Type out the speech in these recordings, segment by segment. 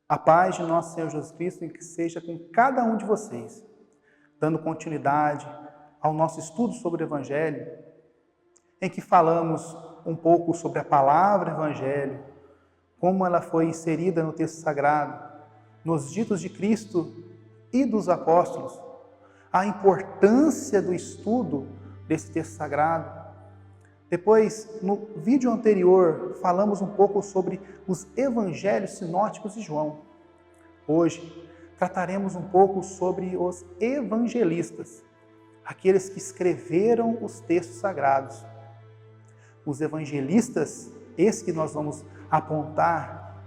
A paz de nosso Senhor Jesus Cristo e que seja com cada um de vocês, dando continuidade ao nosso estudo sobre o Evangelho, em que falamos um pouco sobre a palavra Evangelho, como ela foi inserida no texto sagrado, nos ditos de Cristo e dos apóstolos, a importância do estudo desse texto sagrado. Depois, no vídeo anterior, falamos um pouco sobre os evangelhos sinóticos de João. Hoje, trataremos um pouco sobre os evangelistas, aqueles que escreveram os textos sagrados. Os evangelistas, esses que nós vamos apontar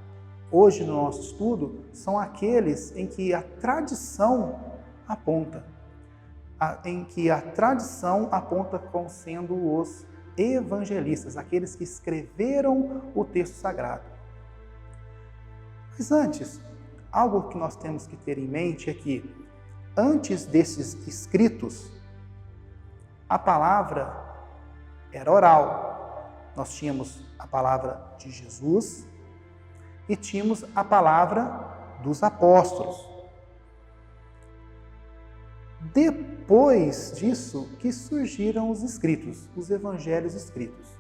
hoje no nosso estudo, são aqueles em que a tradição aponta, como sendo os evangelistas, aqueles que escreveram o texto sagrado. Mas antes, algo que nós temos que ter em mente é que, antes desses escritos, a palavra era oral. Nós tínhamos a palavra de Jesus e tínhamos a palavra dos apóstolos. Depois disso que surgiram os escritos, os evangelhos escritos.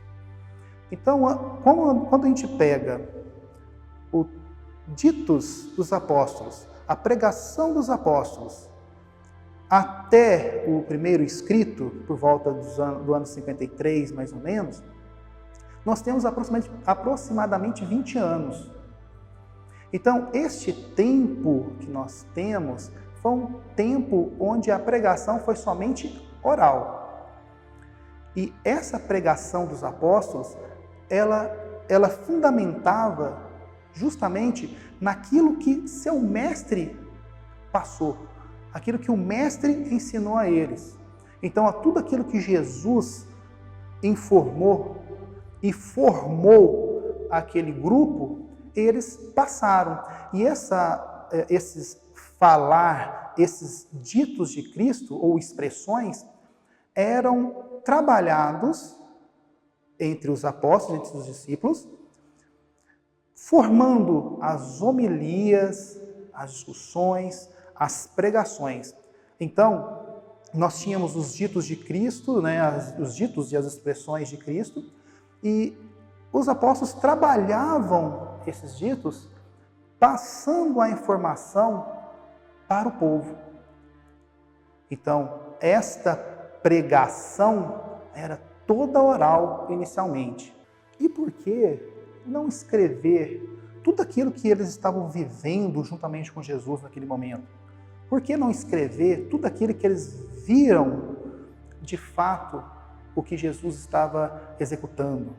Então, quando a gente pega o ditos dos apóstolos, a pregação dos apóstolos, até o primeiro escrito, por volta do ano 53, mais ou menos, nós temos aproximadamente 20 anos. Então, este tempo que nós temos foi um tempo onde a pregação foi somente oral. E essa pregação dos apóstolos, ela fundamentava justamente naquilo que seu mestre passou, aquilo que o mestre ensinou a eles. Então, tudo aquilo que Jesus informou e formou aquele grupo, eles passaram. E esses ditos de Cristo, ou expressões, eram trabalhados entre os apóstolos, entre os discípulos, formando as homilias, as discussões, as pregações. Então, nós tínhamos os ditos de Cristo, os ditos e as expressões de Cristo, e os apóstolos trabalhavam esses ditos, passando a informação para o povo. Então, esta pregação era toda oral inicialmente. E por que não escrever tudo aquilo que eles estavam vivendo juntamente com Jesus naquele momento? Por que não escrever tudo aquilo que eles viram de fato o que Jesus estava executando?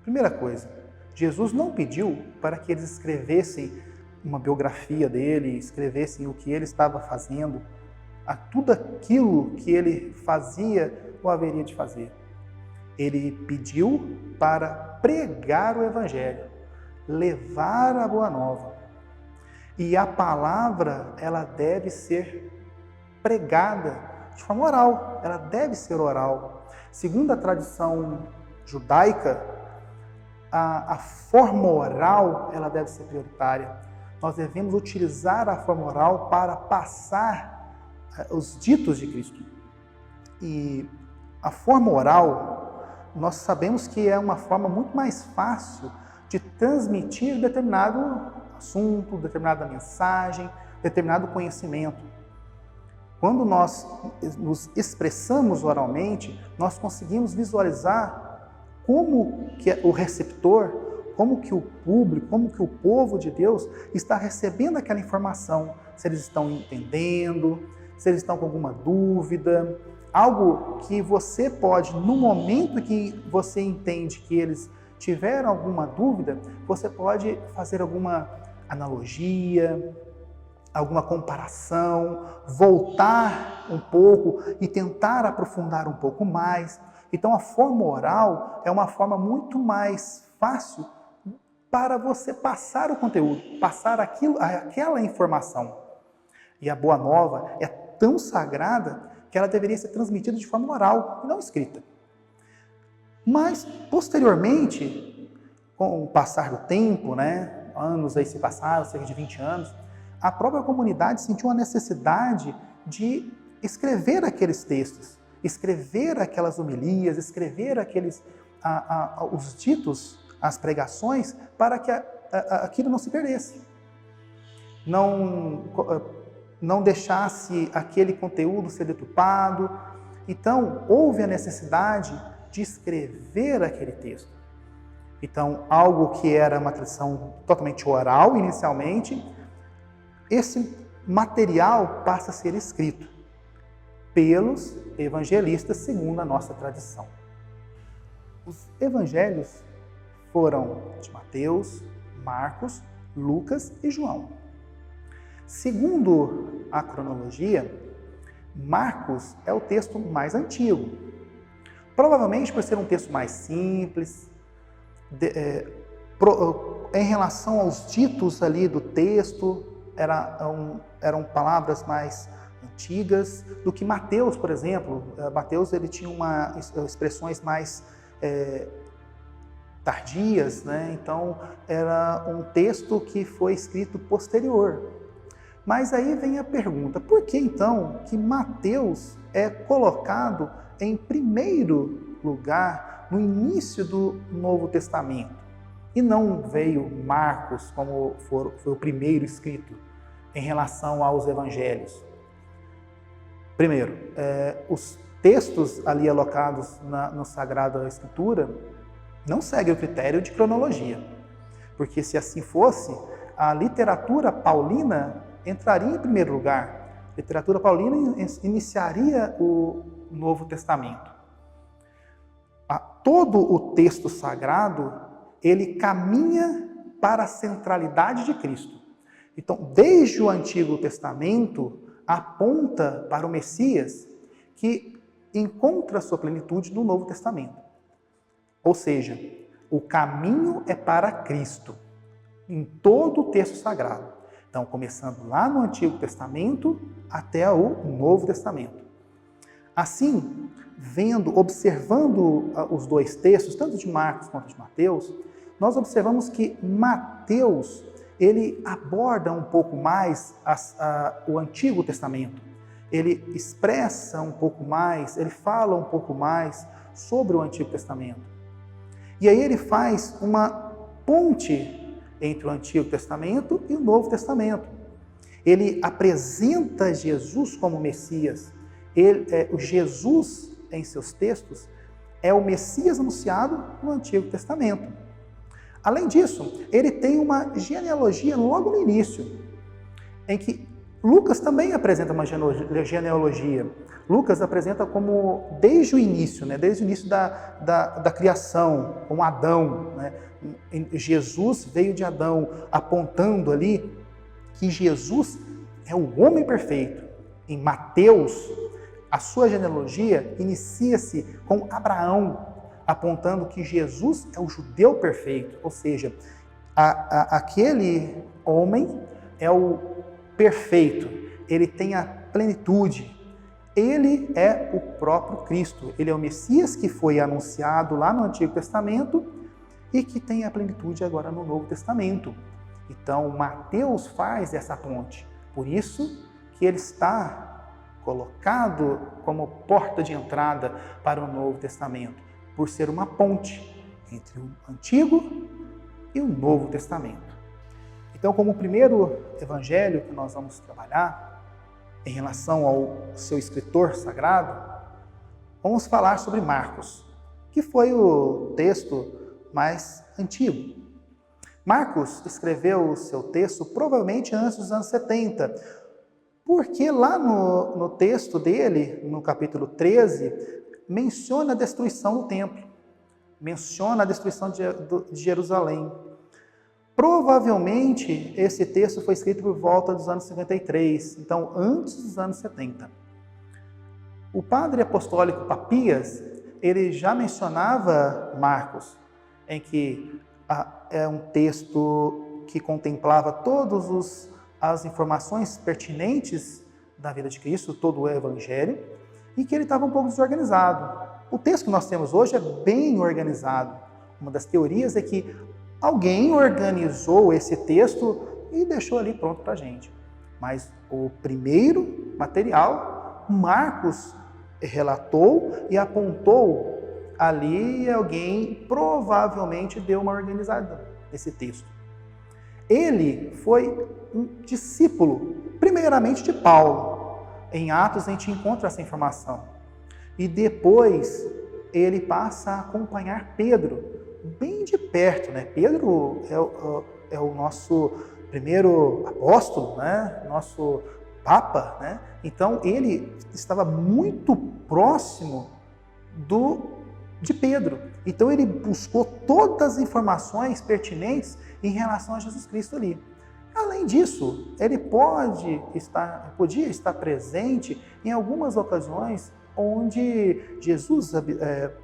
Primeira coisa, Jesus não pediu para que eles escrevessem uma biografia dele, escrevessem o que ele estava fazendo, tudo aquilo que ele fazia ou haveria de fazer. Ele pediu para pregar o Evangelho, levar a Boa Nova. E a palavra, ela deve ser pregada de forma oral, ela deve ser oral. Segundo a tradição judaica, a forma oral, ela deve ser prioritária. Nós devemos utilizar a forma oral para passar os ditos de Cristo. E a forma oral, nós sabemos que é uma forma muito mais fácil de transmitir determinado assunto, determinada mensagem, determinado conhecimento. Quando nós nos expressamos oralmente, nós conseguimos visualizar como que o receptor, como que o público, como que o povo de Deus está recebendo aquela informação, se eles estão entendendo, se eles estão com alguma dúvida, algo que você pode, no momento que você entende que eles tiveram alguma dúvida, você pode fazer alguma analogia, alguma comparação, voltar um pouco e tentar aprofundar um pouco mais. Então, a forma oral é uma forma muito mais fácil para você passar o conteúdo, passar aquela informação. E a Boa Nova é tão sagrada que ela deveria ser transmitida de forma oral e não escrita. Mas, posteriormente, com o passar do tempo, anos aí se passaram, cerca de 20 anos, a própria comunidade sentiu a necessidade de escrever aqueles textos, escrever aquelas homilias, escrever os ditos, as pregações, para que aquilo não se perdesse. Não deixasse aquele conteúdo ser deturpado. Então, houve a necessidade de escrever aquele texto. Então, algo que era uma tradição totalmente oral inicialmente, esse material passa a ser escrito pelos evangelistas segundo a nossa tradição. Os evangelhos foram de Mateus, Marcos, Lucas e João. Segundo a cronologia, Marcos é o texto mais antigo. Provavelmente por ser um texto mais simples, em relação aos ditos ali do texto, eram palavras mais antigas do que Mateus, por exemplo. Mateus ele tinha expressões mais tardias, né? Então era um texto que foi escrito posterior. Mas aí vem a pergunta, por que então que Mateus é colocado em primeiro lugar no início do Novo Testamento e não veio Marcos como foi o primeiro escrito em relação aos evangelhos? Primeiro, os textos ali alocados na Sagrada Escritura não seguem o critério de cronologia, porque se assim fosse, a literatura paulina entraria em primeiro lugar. A literatura paulina iniciaria o Novo Testamento. Todo o texto sagrado, ele caminha para a centralidade de Cristo. Então, desde o Antigo Testamento, aponta para o Messias que encontra sua plenitude no Novo Testamento. Ou seja, o caminho é para Cristo, em todo o texto sagrado. Então, começando lá no Antigo Testamento até o Novo Testamento. Assim, observando os dois textos, tanto de Marcos quanto de Mateus, nós observamos que Mateus, ele aborda um pouco mais o Antigo Testamento. Ele expressa um pouco mais, ele fala um pouco mais sobre o Antigo Testamento. E aí ele faz uma ponte entre o Antigo Testamento e o Novo Testamento. Ele apresenta Jesus como Messias. O Jesus, em seus textos, é o Messias anunciado no Antigo Testamento. Além disso, ele tem uma genealogia logo no início, em que Lucas também apresenta uma genealogia. Lucas apresenta como desde o início, né? Desde o início da criação, com Adão. Né? Jesus veio de Adão, apontando ali que Jesus é o homem perfeito. Em Mateus, a sua genealogia inicia-se com Abraão, apontando que Jesus é o judeu perfeito, ou seja, aquele homem é o perfeito, ele tem a plenitude, ele é o próprio Cristo, ele é o Messias que foi anunciado lá no Antigo Testamento e que tem a plenitude agora no Novo Testamento. Então, Mateus faz essa ponte, por isso que ele está colocado como porta de entrada para o Novo Testamento, por ser uma ponte entre o Antigo e o Novo Testamento. Então, como primeiro evangelho que nós vamos trabalhar, em relação ao seu escritor sagrado, vamos falar sobre Marcos, que foi o texto mais antigo. Marcos escreveu o seu texto provavelmente antes dos anos 70, porque lá no texto dele, no capítulo 13, menciona a destruição do templo, menciona a destruição de Jerusalém. Provavelmente esse texto foi escrito por volta dos anos 53, então antes dos anos 70. O padre apostólico Papias, ele já mencionava Marcos, em que é um texto que contemplava todas as informações pertinentes da vida de Cristo, todo o Evangelho, e que ele estava um pouco desorganizado. O texto que nós temos hoje é bem organizado. Uma das teorias é que Alguém organizou esse texto e deixou ali pronto para a gente. Mas o primeiro material, Marcos relatou e apontou ali, e alguém provavelmente deu uma organizada nesse texto. Ele foi um discípulo, primeiramente de Paulo. Em Atos a gente encontra essa informação. E depois ele passa a acompanhar Pedro, bem de perto, né? Pedro é o nosso primeiro apóstolo, né? Nosso Papa, né? Então ele estava muito próximo de Pedro. Então ele buscou todas as informações pertinentes em relação a Jesus Cristo ali. Além disso, ele podia estar presente em algumas ocasiões onde Jesus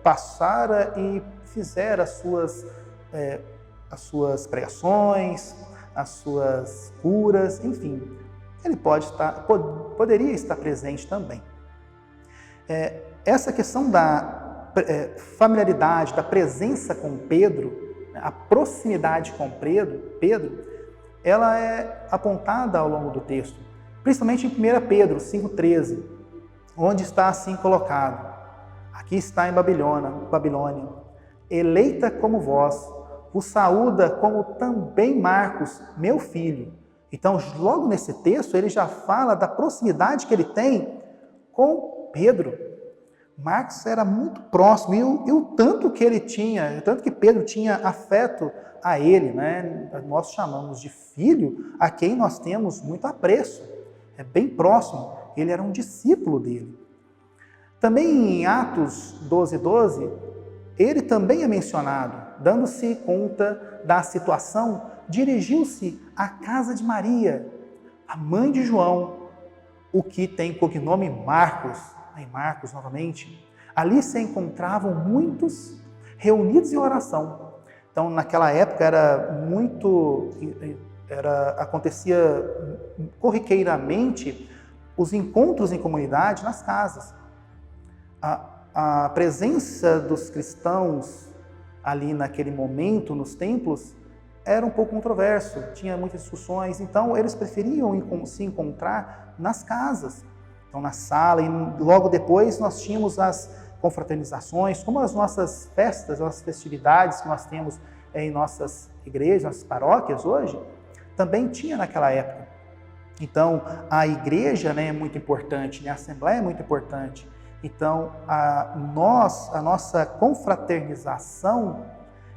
passara e fizera as suas pregações, as suas curas, enfim. Ele poderia estar presente também. Essa questão da familiaridade, da presença com Pedro, a proximidade com Pedro, ela é apontada ao longo do texto, principalmente em 1 Pedro 5,13, onde está assim colocado: aqui está em Babilônia, eleita como vós, vos saúda como também Marcos, meu filho. Então, logo nesse texto, ele já fala da proximidade que ele tem com Pedro. Marcos era muito próximo, e o tanto que ele tinha, o tanto que Pedro tinha afeto a ele, né? Nós chamamos de filho a quem nós temos muito apreço, é bem próximo, ele era um discípulo dele. Também em Atos 12:12, ele também é mencionado, dando-se conta da situação, dirigiu-se à casa de Maria, a mãe de João, o que tem cognome Marcos. Em Marcos, novamente, ali se encontravam muitos reunidos em oração. Então, naquela época acontecia corriqueiramente os encontros em comunidade nas casas. A presença dos cristãos ali naquele momento nos templos era um pouco controverso, tinha muitas discussões, então eles preferiam se encontrar nas casas. Então, na sala, e logo depois nós tínhamos as confraternizações, como as nossas festas, as nossas festividades que nós temos em nossas igrejas, nossas paróquias hoje, também tinha naquela época. Então, a igreja, né, é muito importante, né, a assembleia é muito importante. Então, a nossa confraternização,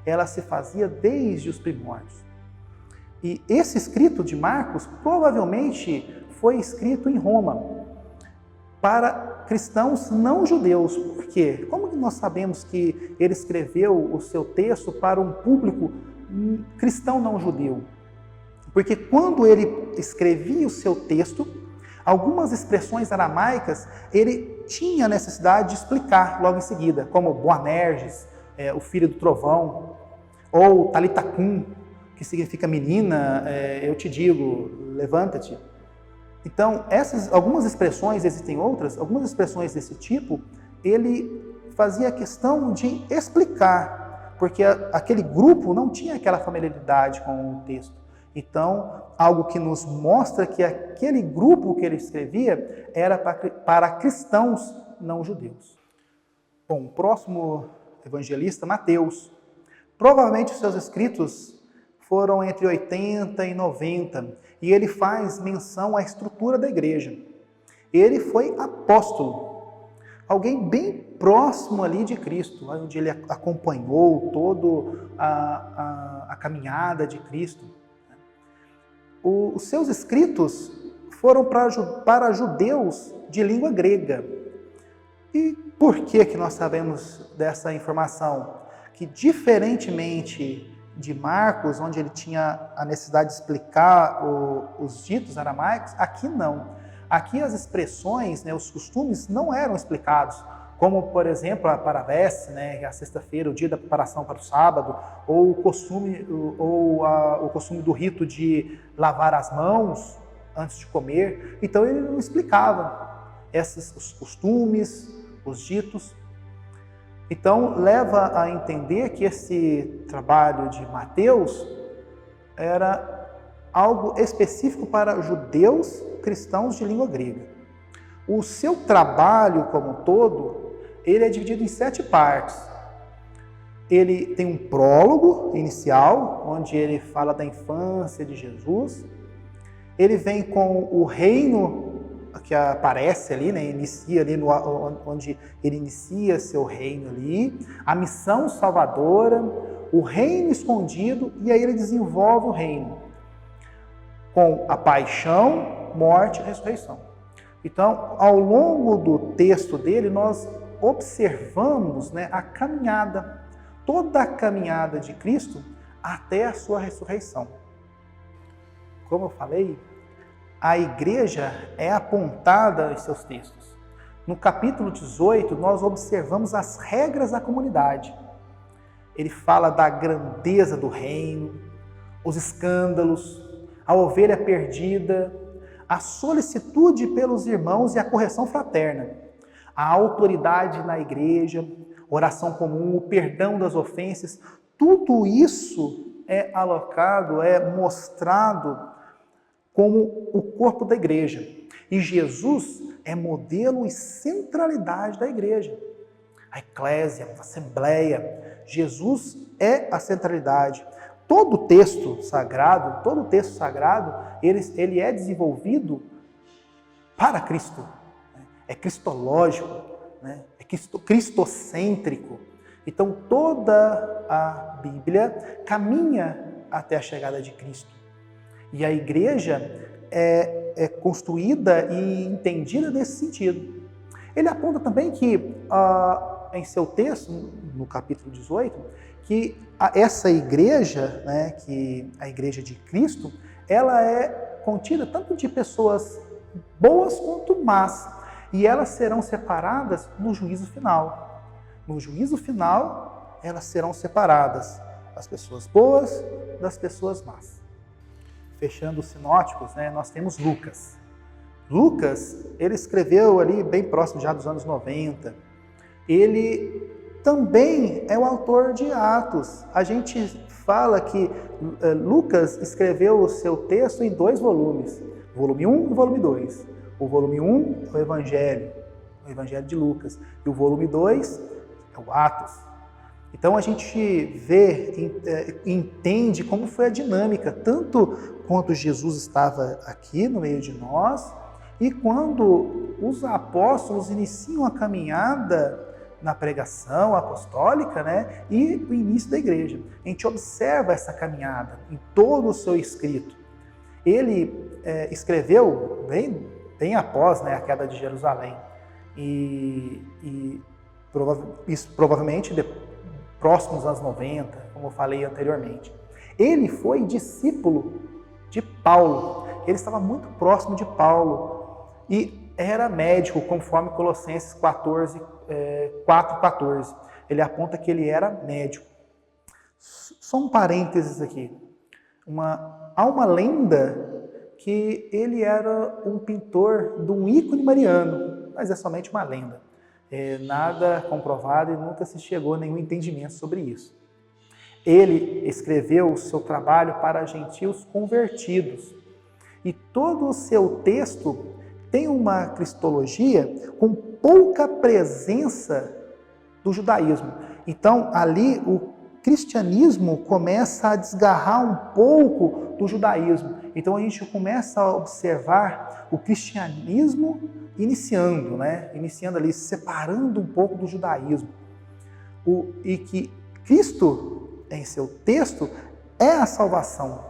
ela se fazia desde os primórdios. E esse escrito de Marcos provavelmente foi escrito em Roma, para cristãos não judeus. Por quê? Como que nós sabemos que ele escreveu o seu texto para um público cristão não judeu? Porque quando ele escrevia o seu texto, algumas expressões aramaicas ele tinha necessidade de explicar logo em seguida, como Boanerges, o filho do trovão, ou Talita Cum, que significa menina, eu te digo, levanta-te. Então, algumas expressões, existem outras, algumas expressões desse tipo, ele fazia questão de explicar, porque aquele grupo não tinha aquela familiaridade com o texto. Então, algo que nos mostra que aquele grupo que ele escrevia era para cristãos não judeus. Bom, o próximo evangelista, Mateus. Provavelmente os seus escritos foram entre 80 e 90, e ele faz menção à estrutura da igreja. Ele foi apóstolo, alguém bem próximo ali de Cristo, onde ele acompanhou toda a caminhada de Cristo. Os seus escritos foram para judeus de língua grega. E por que nós sabemos dessa informação? Que diferentemente de Marcos, onde ele tinha a necessidade de explicar os ditos aramaicos, aqui não. Aqui as expressões, né, os costumes não eram explicados, como, por exemplo, a paravés, né, a sexta-feira, o dia da preparação para o sábado, ou o costume do rito de lavar as mãos antes de comer. Então ele não explicava os costumes, os ditos. Então, leva a entender que esse trabalho de Mateus era algo específico para judeus cristãos de língua grega. O seu trabalho como um todo, ele é dividido em 7 partes. Ele tem um prólogo inicial, onde ele fala da infância de Jesus. Ele vem com o reino que aparece ali, né? Inicia ali onde ele inicia seu reino ali, a missão salvadora, o reino escondido, e aí ele desenvolve o reino com a paixão, morte e ressurreição. Então, ao longo do texto dele, nós observamos, né, a caminhada, toda a caminhada de Cristo até a sua ressurreição. Como eu falei, a igreja é apontada em seus textos. No capítulo 18, nós observamos as regras da comunidade. Ele fala da grandeza do reino, os escândalos, a ovelha perdida, a solicitude pelos irmãos e a correção fraterna, a autoridade na igreja, oração comum, o perdão das ofensas. Tudo isso é alocado, é mostrado como o corpo da igreja. E Jesus é modelo e centralidade da igreja. A eclésia, a assembleia, Jesus é a centralidade. Todo o texto sagrado, ele é desenvolvido para Cristo. É cristológico, né? É cristocêntrico. Então toda a Bíblia caminha até a chegada de Cristo. E a igreja é construída e entendida nesse sentido. Ele aponta também que, em seu texto, no capítulo 18, que essa igreja, né, que a igreja de Cristo, ela é contida tanto de pessoas boas quanto más, e elas serão separadas no juízo final. No juízo final, elas serão separadas, as pessoas boas das pessoas más. Fechando os sinóticos, né, nós temos Lucas. Lucas, ele escreveu ali bem próximo já dos anos 90. Ele também é o autor de Atos. A gente fala que Lucas escreveu o seu texto em 2 volumes, volume 1 e volume 2. O volume 1 é o Evangelho de Lucas, e o volume 2 é o Atos. Então a gente vê, entende como foi a dinâmica, tanto quando Jesus estava aqui no meio de nós, e quando os apóstolos iniciam a caminhada na pregação apostólica, né, e o início da igreja. A gente observa essa caminhada em todo o seu escrito. Ele escreveu bem após, né, a queda de Jerusalém, isso provavelmente próximos aos anos 90, como eu falei anteriormente. Ele foi discípulo de Paulo, ele estava muito próximo de Paulo e era médico, conforme Colossenses 4:14. Ele aponta que ele era médico. Só um parênteses aqui. Há uma lenda que ele era um pintor de um ícone mariano, mas é somente uma lenda. Nada comprovado e nunca se chegou a nenhum entendimento sobre isso. Ele escreveu o seu trabalho para gentios convertidos. E todo o seu texto tem uma cristologia com pouca presença do judaísmo. Então, ali, o cristianismo começa a desgarrar um pouco do judaísmo. Então, a gente começa a observar o cristianismo iniciando ali, separando um pouco do judaísmo. E que Cristo, em seu texto, é a salvação.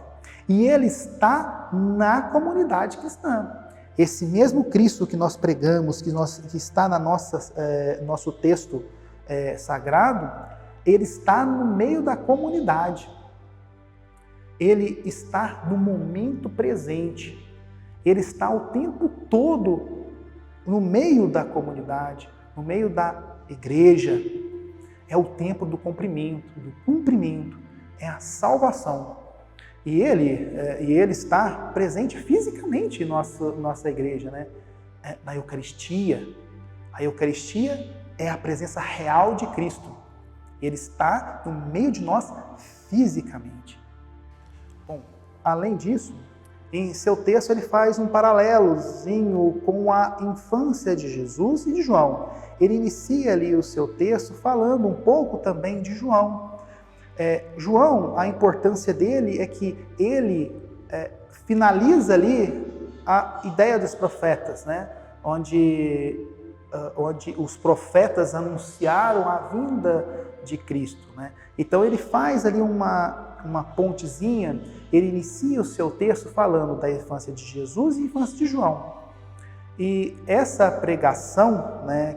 E ele está na comunidade cristã. Esse mesmo Cristo que nós pregamos, que está na nosso texto sagrado, ele está no meio da comunidade. Ele está no momento presente. Ele está o tempo todo no meio da comunidade, no meio da igreja. É o tempo do cumprimento, é a salvação. E ele está presente fisicamente em nossa igreja, né? Na Eucaristia. A Eucaristia é a presença real de Cristo. Ele está no meio de nós fisicamente. Bom, além disso, em seu texto ele faz um paralelozinho com a infância de Jesus e de João. Ele inicia ali o seu texto falando um pouco também de João. João, a importância dele é que ele finaliza ali a ideia dos profetas, né? onde os profetas anunciaram a vinda de Cristo, né? Então ele faz ali uma pontezinha, ele inicia o seu texto falando da infância de Jesus e infância de João. E essa pregação, né,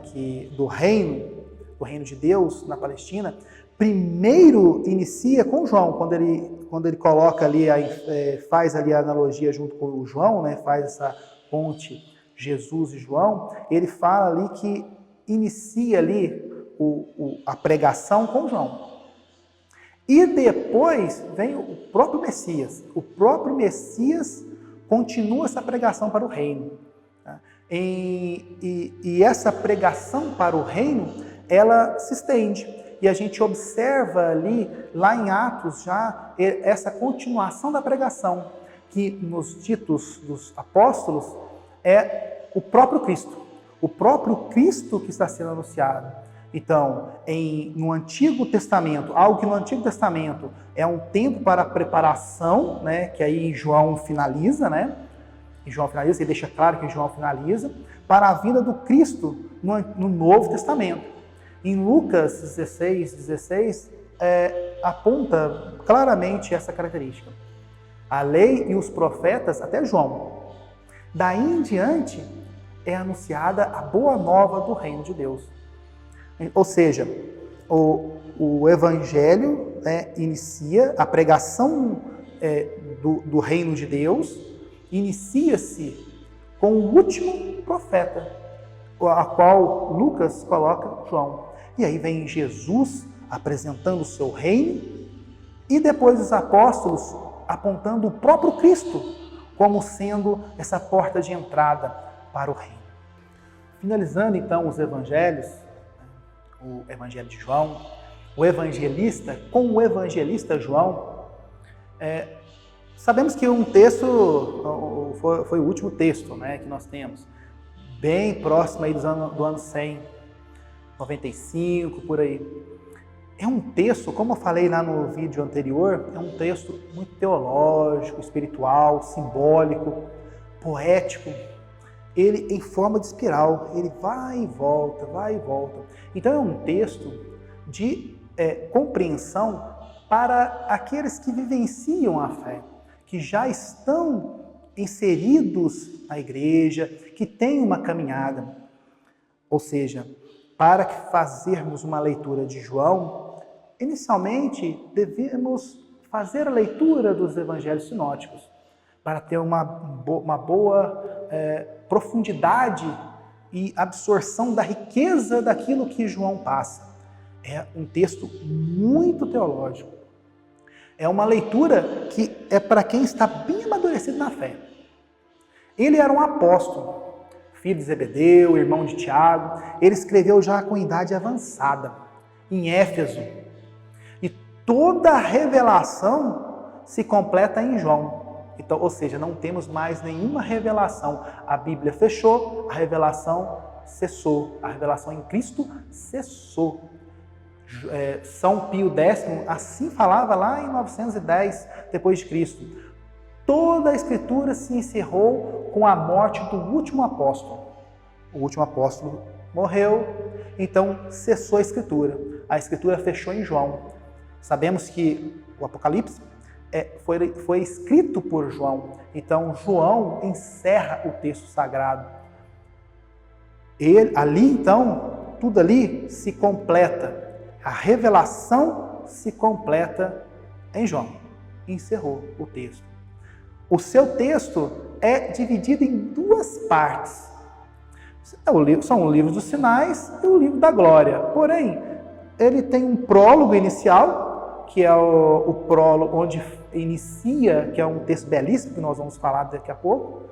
do reino de Deus na Palestina, primeiro inicia com João, quando ele coloca ali, faz ali a analogia junto com o João, né, faz essa ponte Jesus e João, ele fala ali que inicia ali a pregação com João. E depois vem o próprio Messias. O próprio Messias continua essa pregação para o reino. Tá? E essa pregação para o reino, ela se estende. E a gente observa ali, lá em Atos, já essa continuação da pregação, que nos ditos dos apóstolos é o próprio Cristo que está sendo anunciado. Então, no Antigo Testamento, algo que no Antigo Testamento é um tempo para a preparação, né, que aí João finaliza, né? E João finaliza, ele deixa claro que João finaliza, para a vinda do Cristo no Novo Testamento. Em Lucas 16, aponta claramente essa característica. A lei e os profetas, até João. Daí em diante, é anunciada a boa nova do reino de Deus. Ou seja, o Evangelho, né, inicia a pregação do reino de Deus, inicia-se com o último profeta, a qual Lucas coloca João. E aí vem Jesus apresentando o seu reino e depois os apóstolos apontando o próprio Cristo como sendo essa porta de entrada para o reino. Finalizando então os evangelhos, o evangelho de João, o evangelista, com o evangelista João, sabemos que um texto foi o último texto, né, que nós temos, bem próximo aí do ano 100, 95, por aí. É um texto, como eu falei lá no vídeo anterior, é um texto muito teológico, espiritual, simbólico, poético. Ele em forma de espiral, ele vai e volta, vai e volta. Então é um texto de compreensão para aqueles que vivenciam a fé, que já estão inseridos na igreja, que têm uma caminhada. Ou seja, para fazermos uma leitura de João, inicialmente devemos fazer a leitura dos evangelhos sinóticos, para ter uma boa profundidade e absorção da riqueza daquilo que João passa. É um texto muito teológico. É uma leitura que é para quem está bem amadurecido na fé. Ele era um apóstolo, filho de Zebedeu, irmão de Tiago. Ele escreveu já com idade avançada, em Éfeso. E toda a revelação se completa em João. Então, ou seja, não temos mais nenhuma revelação. A Bíblia fechou, a revelação cessou. A revelação em Cristo cessou. São Pio X assim falava lá em 910 depois de Cristo. Toda a Escritura se encerrou com a morte do último apóstolo. O último apóstolo morreu, então cessou a Escritura. A Escritura fechou em João. Sabemos que o Apocalipse foi escrito por João. Então João encerra o texto sagrado. Tudo ali se completa. A revelação se completa em João. Encerrou o texto. O seu texto é dividido em duas partes. São o livro dos sinais e o livro da glória. Porém, ele tem um prólogo inicial, que é o prólogo onde inicia, que é um texto belíssimo, que nós vamos falar daqui a pouco.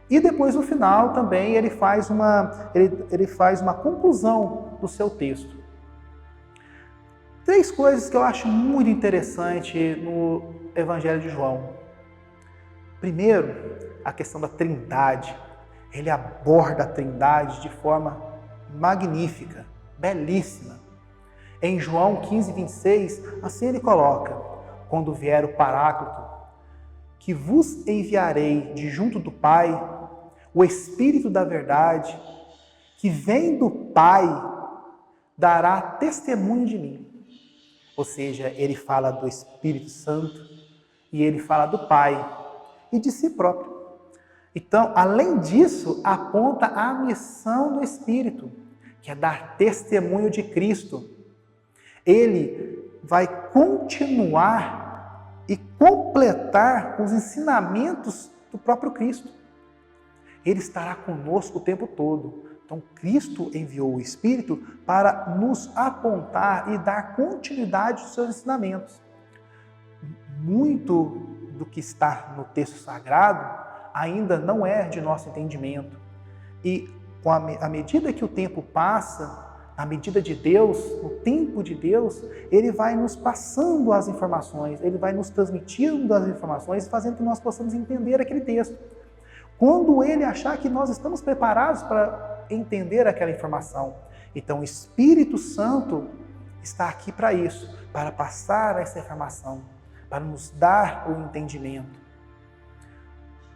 E depois, no final, também ele faz uma conclusão do seu texto. 3 coisas que eu acho muito interessante no Evangelho de João. Primeiro, a questão da Trindade. Ele aborda a Trindade de forma magnífica, belíssima. Em João 15, 26, assim ele coloca: quando vier o Paráclito, que vos enviarei de junto do Pai, o Espírito da verdade, que vem do Pai, dará testemunho de mim. Ou seja, ele fala do Espírito Santo e ele fala do Pai e de si próprio. Então, além disso, aponta a missão do Espírito, que é dar testemunho de Cristo. Ele vai continuar e completar os ensinamentos do próprio Cristo. Ele estará conosco o tempo todo. Então, Cristo enviou o Espírito para nos apontar e dar continuidade aos seus ensinamentos. Muito do que está no texto sagrado ainda não é de nosso entendimento. E à medida que o tempo passa, à medida de Deus, no tempo de Deus, Ele vai nos passando as informações, Ele vai nos transmitindo as informações, fazendo que nós possamos entender aquele texto. Quando Ele achar que nós estamos preparados para entender aquela informação. Então, o Espírito Santo está aqui para isso, para passar essa informação, para nos dar o entendimento.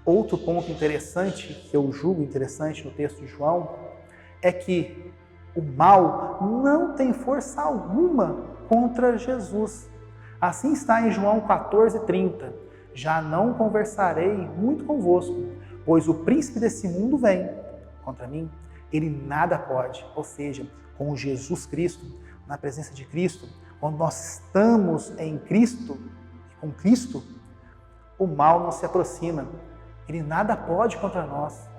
Outro ponto interessante, que eu julgo interessante no texto de João, é que o mal não tem força alguma contra Jesus. Assim está em João 14:30. Já não conversarei muito convosco, pois o príncipe desse mundo vem contra mim. Ele nada pode, ou seja, com Jesus Cristo, na presença de Cristo, quando nós estamos em Cristo, com Cristo, o mal não se aproxima. Ele nada pode contra nós.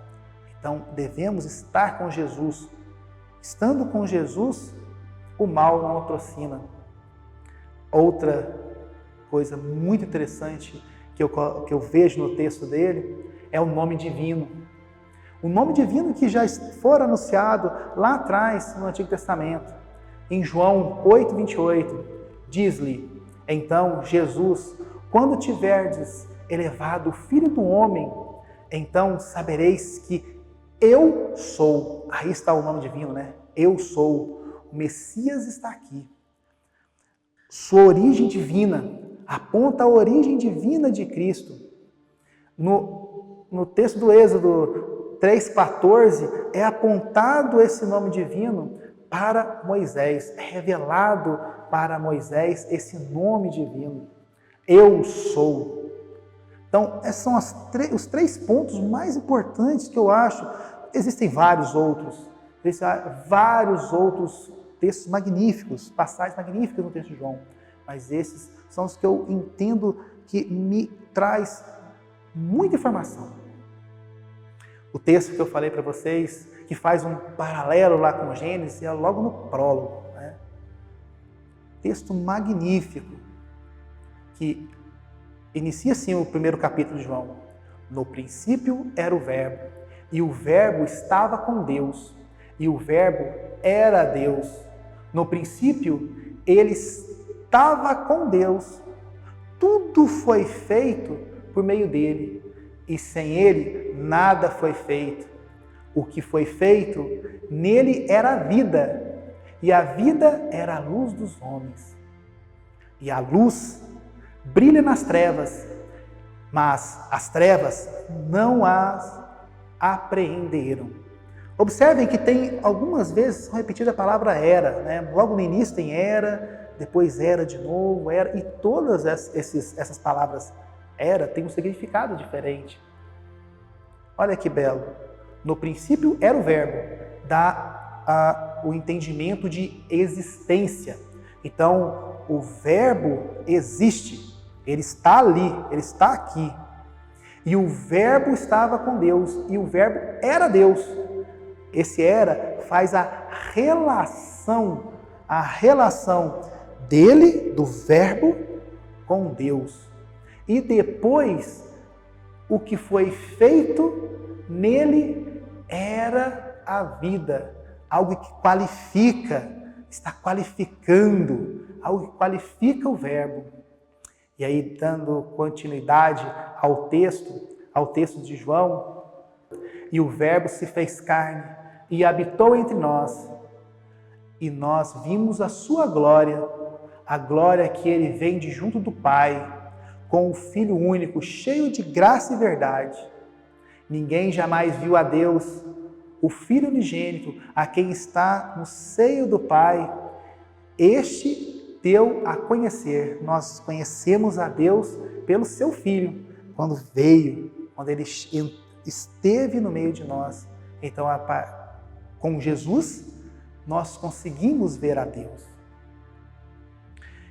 Então, devemos estar com Jesus. Estando com Jesus, o mal não aproxima. Outra coisa muito interessante que eu vejo no texto dele é o nome divino. O nome divino que já foi anunciado lá atrás no Antigo Testamento. Em João 8:28, diz-lhe: então, Jesus, quando tiverdes elevado o Filho do Homem, então sabereis que eu sou. Aí está o nome divino, né? Eu sou. O Messias está aqui. Sua origem divina aponta a origem divina de Cristo. No texto do Êxodo 3:14 é apontado esse nome divino para Moisés, é revelado para Moisés esse nome divino. Eu sou. Então, esses são os 3 pontos mais importantes que eu acho. Existem vários outros textos magníficos, passagens magníficas no texto de João, mas esses são os que eu entendo que me traz muita informação. O texto que eu falei para vocês, que faz um paralelo lá com Gênesis, é logo no prólogo, né? Texto magnífico, que inicia assim o primeiro capítulo de João. No princípio era o Verbo, e o Verbo estava com Deus, e o Verbo era Deus. No princípio, ele estava com Deus. Tudo foi feito por meio dele, e sem ele nada foi feito. O que foi feito, nele era a vida, e a vida era a luz dos homens. E a luz brilha nas trevas, mas as trevas não as apreenderam. Observem que tem algumas vezes repetida a palavra era, né? Logo no início tem era, depois era de novo, era, e todas essas palavras era têm um significado diferente. Olha que belo. No princípio era o Verbo, dá o entendimento de existência. Então, o Verbo existe, ele está ali, ele está aqui. E o Verbo estava com Deus, e o Verbo era Deus. Esse era faz a relação dele, do Verbo, com Deus. E depois, o que foi feito Nele era a vida, algo que qualifica, está qualificando, algo que qualifica o verbo. E aí, dando continuidade ao texto de João, e o verbo se fez carne e habitou entre nós, e nós vimos a sua glória, a glória que ele vem de junto do Pai, com o Filho único, cheio de graça e verdade. Ninguém jamais viu a Deus, o Filho unigênito, a quem está no seio do Pai. Este deu a conhecer. Nós conhecemos a Deus pelo seu Filho, quando veio, quando ele esteve no meio de nós. Então, com Jesus, nós conseguimos ver a Deus.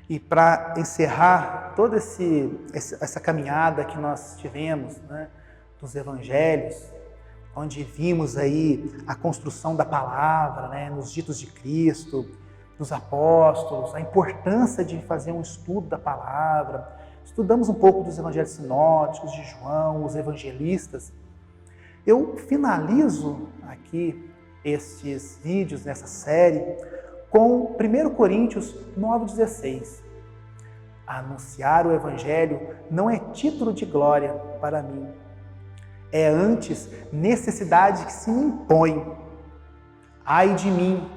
E para encerrar toda essa caminhada que nós tivemos, né, dos evangelhos, onde vimos aí a construção da palavra, né, nos ditos de Cristo, dos apóstolos, a importância de fazer um estudo da palavra, estudamos um pouco dos evangelhos sinóticos, de João, os evangelistas. Eu finalizo aqui estes vídeos nessa série com 1 Coríntios 9,16. Anunciar o Evangelho não é título de glória para mim. É antes necessidade que se me impõe. Ai de mim,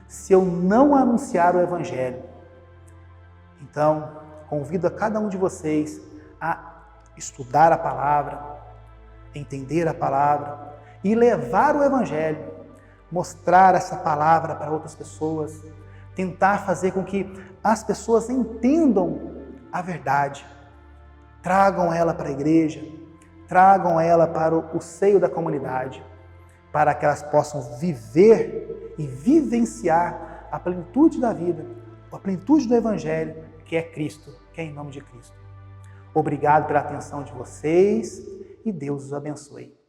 se eu não anunciar o Evangelho. Então, convido a cada um de vocês a estudar a palavra, entender a palavra e levar o Evangelho. Mostrar essa palavra para outras pessoas, tentar fazer com que as pessoas entendam a verdade, tragam ela para a igreja, tragam ela para o seio da comunidade, para que elas possam viver e vivenciar a plenitude da vida, a plenitude do Evangelho, que é Cristo, que é em nome de Cristo. Obrigado pela atenção de vocês e Deus os abençoe.